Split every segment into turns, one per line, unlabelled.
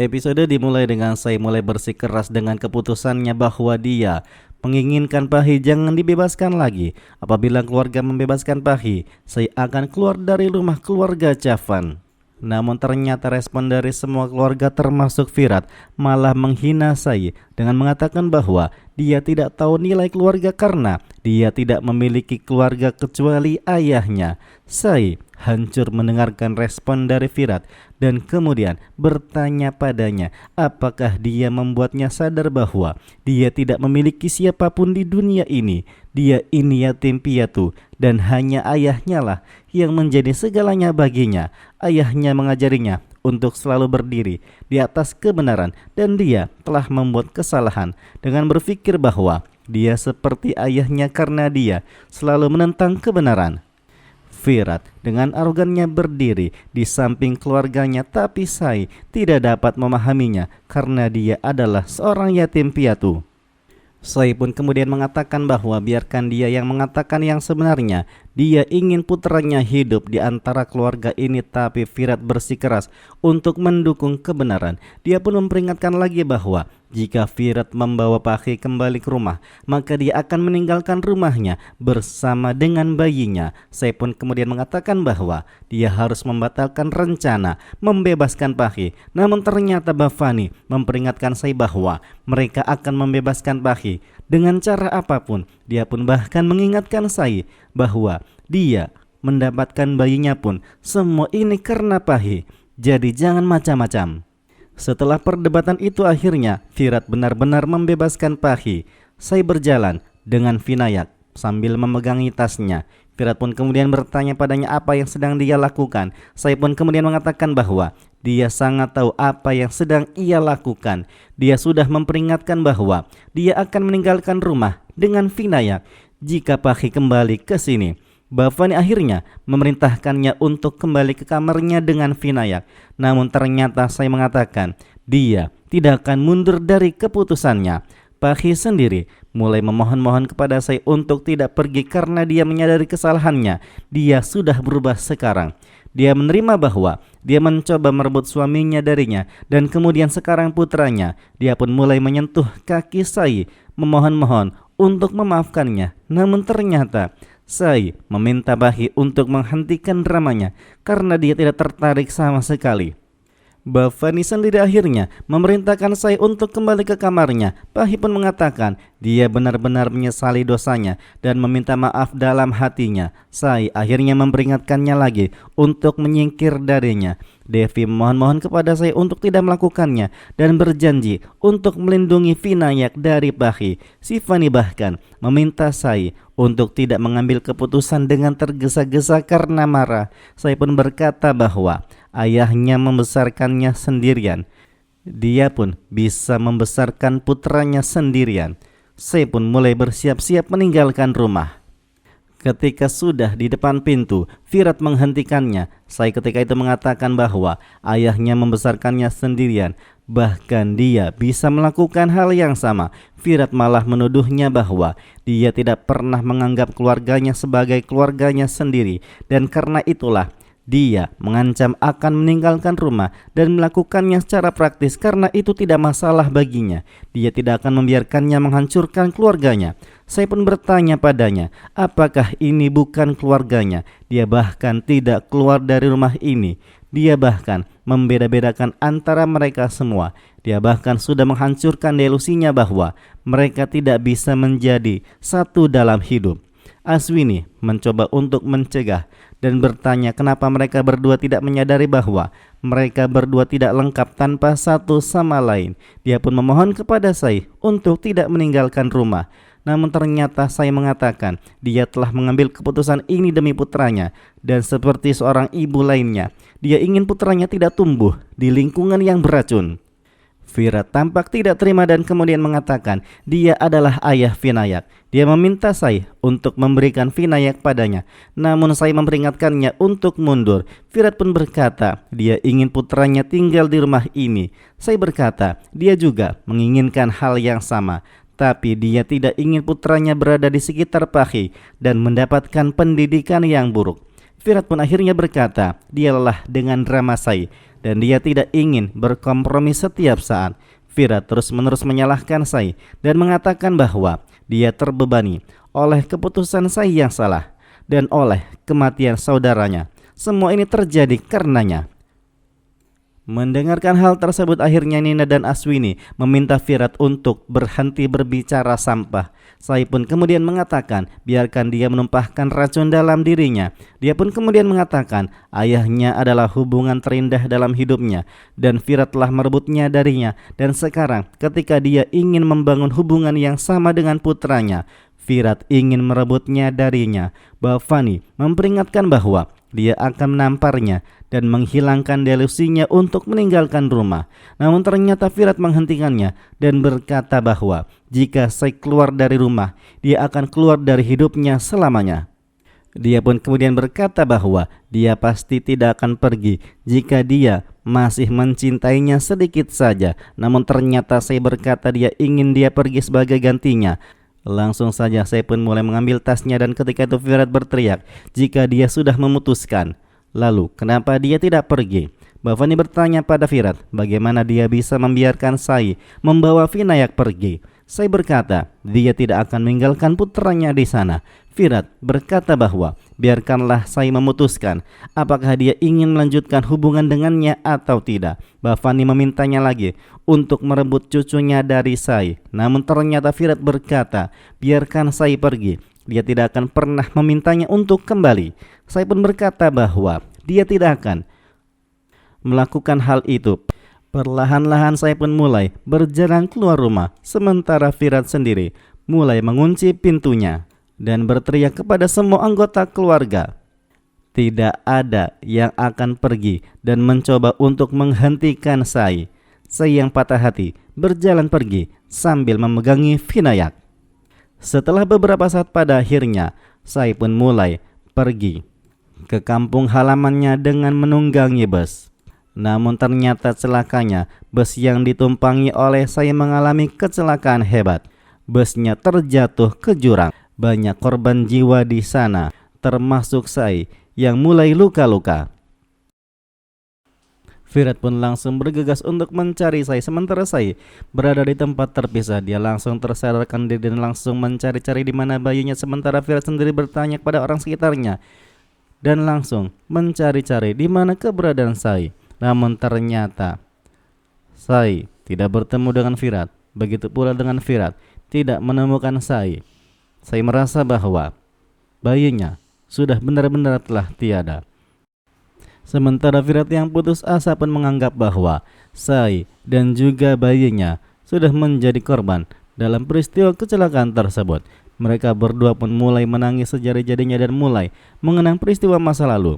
Episode dimulai dengan Sai mulai bersikeras dengan keputusannya bahwa dia menginginkan Pahi jangan dibebaskan lagi. Apabila keluarga membebaskan Pahi, Sai akan keluar dari rumah keluarga Chavan. Namun ternyata respon dari semua keluarga termasuk Virat malah menghina Sai dengan mengatakan bahwa dia tidak tahu nilai keluarga karena dia tidak memiliki keluarga kecuali ayahnya. Sai hancur mendengarkan respon dari Virat dan kemudian bertanya padanya apakah dia membuatnya sadar bahwa dia tidak memiliki siapapun di dunia ini. Dia ini yatim piatu dan hanya ayahnya lah yang menjadi segalanya baginya. Ayahnya mengajarinya untuk selalu berdiri di atas kebenaran dan dia telah membuat kesalahan dengan berpikir bahwa dia seperti ayahnya karena dia selalu menentang kebenaran. Virat dengan arogannya berdiri di samping keluarganya, tapi Sai tidak dapat memahaminya karena dia adalah seorang yatim piatu. Sai pun kemudian mengatakan bahwa biarkan dia yang mengatakan yang sebenarnya. Dia ingin putranya hidup di antara keluarga ini, tapi Virat bersikeras untuk mendukung kebenaran. Dia pun memperingatkan lagi bahwa jika Virat membawa Pahi kembali ke rumah, maka dia akan meninggalkan rumahnya bersama dengan bayinya. Sai pun kemudian mengatakan bahwa dia harus membatalkan rencana membebaskan Pahi. Namun ternyata Bhavani memperingatkan Sai bahwa mereka akan membebaskan Pahi dengan cara apapun. Dia pun bahkan mengingatkan Sai bahwa dia mendapatkan bayinya pun semua ini karena Pahi. Jadi jangan macam-macam. Setelah perdebatan itu akhirnya Virat benar-benar membebaskan Pahi. Sai berjalan dengan Vinayak sambil memegangi tasnya. Virat pun kemudian bertanya padanya apa yang sedang dia lakukan. Sai pun kemudian mengatakan bahwa dia sangat tahu apa yang sedang ia lakukan. Dia sudah memperingatkan bahwa dia akan meninggalkan rumah dengan Vinayak jika Pahi kembali ke sini. Bhavani akhirnya memerintahkannya untuk kembali ke kamarnya dengan Vinayak. Namun ternyata Sai mengatakan dia tidak akan mundur dari keputusannya. Pahi sendiri mulai memohon-mohon kepada Sai untuk tidak pergi karena dia menyadari kesalahannya. Dia sudah berubah sekarang. Dia menerima bahwa dia mencoba merebut suaminya darinya dan kemudian sekarang putranya. Dia pun mulai menyentuh kaki Sai memohon-mohon untuk memaafkannya. Namun ternyata Sai meminta Pahi untuk menghentikan dramanya karena dia tidak tertarik sama sekali. Bhavani sendiri akhirnya memerintahkan Sai untuk kembali ke kamarnya. Pahi pun mengatakan dia benar-benar menyesali dosanya dan meminta maaf dalam hatinya. Sai akhirnya memperingatkannya lagi untuk menyingkir darinya. Devi mohon-mohon kepada Sai untuk tidak melakukannya dan berjanji untuk melindungi Vinayak dari Pahi. Sivani bahkan meminta Sai untuk tidak mengambil keputusan dengan tergesa-gesa karena marah. Sai pun berkata bahwa ayahnya membesarkannya sendirian. Dia pun bisa membesarkan putranya sendirian. Sai pun mulai bersiap-siap meninggalkan rumah. Ketika sudah di depan pintu, Virat menghentikannya. Sai ketika itu mengatakan bahwa ayahnya membesarkannya sendirian. Bahkan dia bisa melakukan hal yang sama. Virat malah menuduhnya bahwa dia tidak pernah menganggap keluarganya sebagai keluarganya sendiri. Dan karena itulah dia mengancam akan meninggalkan rumah dan melakukannya secara praktis karena itu tidak masalah baginya. Dia tidak akan membiarkannya menghancurkan keluarganya. Saya pun bertanya padanya, apakah ini bukan keluarganya? Dia bahkan tidak keluar dari rumah ini. Dia bahkan membeda-bedakan antara mereka semua. Dia bahkan sudah menghancurkan delusinya bahwa mereka tidak bisa menjadi satu dalam hidup. Aswini mencoba untuk mencegah dan bertanya kenapa mereka berdua tidak menyadari bahwa mereka berdua tidak lengkap tanpa satu sama lain. Dia pun memohon kepada Sai untuk tidak meninggalkan rumah. Namun ternyata Sai mengatakan dia telah mengambil keputusan ini demi putranya. Dan seperti seorang ibu lainnya, dia ingin putranya tidak tumbuh di lingkungan yang beracun. Virat tampak tidak terima dan kemudian mengatakan dia adalah ayah Vinayak. Dia meminta Sai untuk memberikan Vinayak padanya. Namun Sai memperingatkannya untuk mundur. Virat pun berkata dia ingin putranya tinggal di rumah ini. Sai berkata dia juga menginginkan hal yang sama. Tapi dia tidak ingin putranya berada di sekitar Pahi dan mendapatkan pendidikan yang buruk. Firat pun akhirnya berkata, dia lelah dengan drama Sai dan dia tidak ingin berkompromi setiap saat. Firat terus-menerus menyalahkan Sai dan mengatakan bahwa dia terbebani oleh keputusan Sai yang salah dan oleh kematian saudaranya. Semua ini terjadi karenanya. Mendengarkan hal tersebut, akhirnya Nina dan Aswini meminta Firat untuk berhenti berbicara sampah. Sai pun kemudian mengatakan biarkan dia menumpahkan racun dalam dirinya. Dia pun kemudian mengatakan ayahnya adalah hubungan terindah dalam hidupnya dan Firat telah merebutnya darinya. Dan sekarang ketika dia ingin membangun hubungan yang sama dengan putranya, Firat ingin merebutnya darinya. Bhavani memperingatkan bahwa dia akan menamparnya dan menghilangkan delusinya untuk meninggalkan rumah. Namun ternyata Firat menghentikannya dan berkata bahwa jika Sai keluar dari rumah, dia akan keluar dari hidupnya selamanya. Dia pun kemudian berkata bahwa dia pasti tidak akan pergi jika dia masih mencintainya sedikit saja. Namun ternyata Sai berkata dia ingin dia pergi sebagai gantinya. Langsung saja Sai pun mulai mengambil tasnya dan ketika itu Firat berteriak jika dia sudah memutuskan. Lalu kenapa dia tidak pergi? Bhavani bertanya pada Firat bagaimana dia bisa membiarkan Sai membawa Vinayak pergi. Sai berkata dia tidak akan meninggalkan putranya di sana. Firat berkata bahwa biarkanlah Sai memutuskan apakah dia ingin melanjutkan hubungan dengannya atau tidak. Bhavani memintanya lagi untuk merebut cucunya dari Sai. Namun ternyata Firat berkata biarkan Sai pergi. Dia tidak akan pernah memintanya untuk kembali. Sai pun berkata bahwa dia tidak akan melakukan hal itu. Perlahan-lahan Sai pun mulai berjalan keluar rumah, sementara Firat sendiri mulai mengunci pintunya dan berteriak kepada semua anggota keluarga. Tidak ada yang akan pergi dan mencoba untuk menghentikan Sai. Sai yang patah hati berjalan pergi sambil memegangi Vinayak. Setelah beberapa saat pada akhirnya Sai pun mulai pergi ke kampung halamannya dengan menunggangi bus. Namun ternyata celakanya bus yang ditumpangi oleh Sai mengalami kecelakaan hebat. Busnya terjatuh ke jurang. Banyak korban jiwa di sana, termasuk Sai yang mulai luka-luka. Firat pun langsung bergegas untuk mencari Sai. Sementara Sai berada di tempat terpisah, dia langsung tersadarkan diri dan langsung mencari-cari di mana bayinya. Sementara Firat sendiri bertanya kepada orang sekitarnya dan langsung mencari-cari di mana keberadaan Sai. Namun ternyata Sai tidak bertemu dengan Firat. Begitu pula dengan Firat tidak menemukan Sai. Sai merasa bahwa bayinya sudah benar-benar telah tiada. Sementara Firat yang putus asa pun menganggap bahwa Sai dan juga bayinya sudah menjadi korban dalam peristiwa kecelakaan tersebut. Mereka berdua pun mulai menangis sejadi-jadinya dan mulai mengenang peristiwa masa lalu.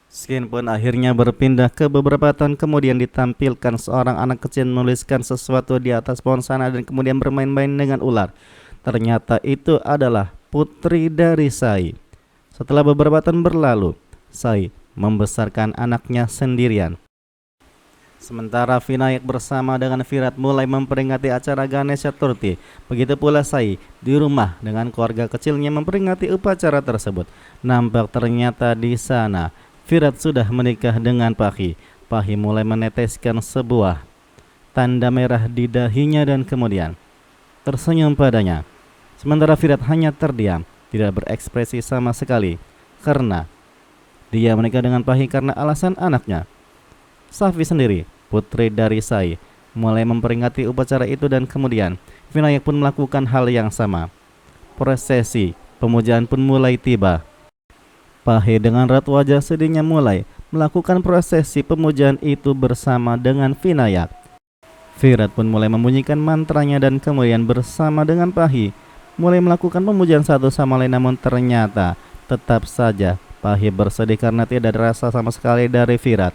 Scene pun akhirnya berpindah ke beberapa tahun kemudian. Ditampilkan seorang anak kecil menuliskan sesuatu di atas pohon sana dan kemudian bermain-main dengan ular. Ternyata itu adalah putri dari Sai. Setelah beberapa tahun berlalu, Sai membesarkan anaknya sendirian. Sementara Vinayak bersama dengan Firat mulai memperingati acara Ganesha Chaturthi. Begitu pula Sai di rumah dengan keluarga kecilnya memperingati upacara tersebut. Nampak ternyata di sana Firat sudah menikah dengan Pahi. Pahi mulai meneteskan sebuah tanda merah di dahinya dan kemudian tersenyum padanya. Sementara Firat hanya terdiam, tidak berekspresi sama sekali karena dia menikah dengan Pahi karena alasan anaknya. Safi sendiri, putri dari Sai, mulai memperingati upacara itu dan kemudian Vinayak pun melakukan hal yang sama. Prosesi pemujaan pun mulai tiba. Pahi dengan raut wajah sedihnya mulai melakukan prosesi pemujaan itu bersama dengan Vinayak. Firat pun mulai membunyikan mantranya dan kemudian bersama dengan Pahi mulai melakukan pemujaan satu sama lain. Namun ternyata tetap saja Pahi bersedih karena tidak ada rasa sama sekali dari Firat.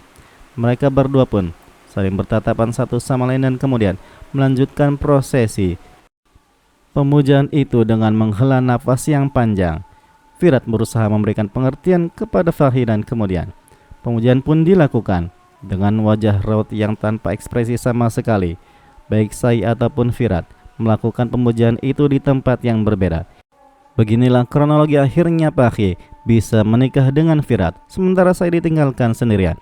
Mereka berdua pun saling bertatapan satu sama lain dan kemudian melanjutkan prosesi pemujaan itu dengan menghela nafas yang panjang. Firat berusaha memberikan pengertian kepada Pahi dan kemudian pemujaan pun dilakukan dengan wajah raut yang tanpa ekspresi sama sekali. Baik Sai ataupun Firat melakukan pemujaan itu di tempat yang berbeda. Beginilah kronologi akhirnya Pahi bisa menikah dengan Virat, sementara saya ditinggalkan sendirian.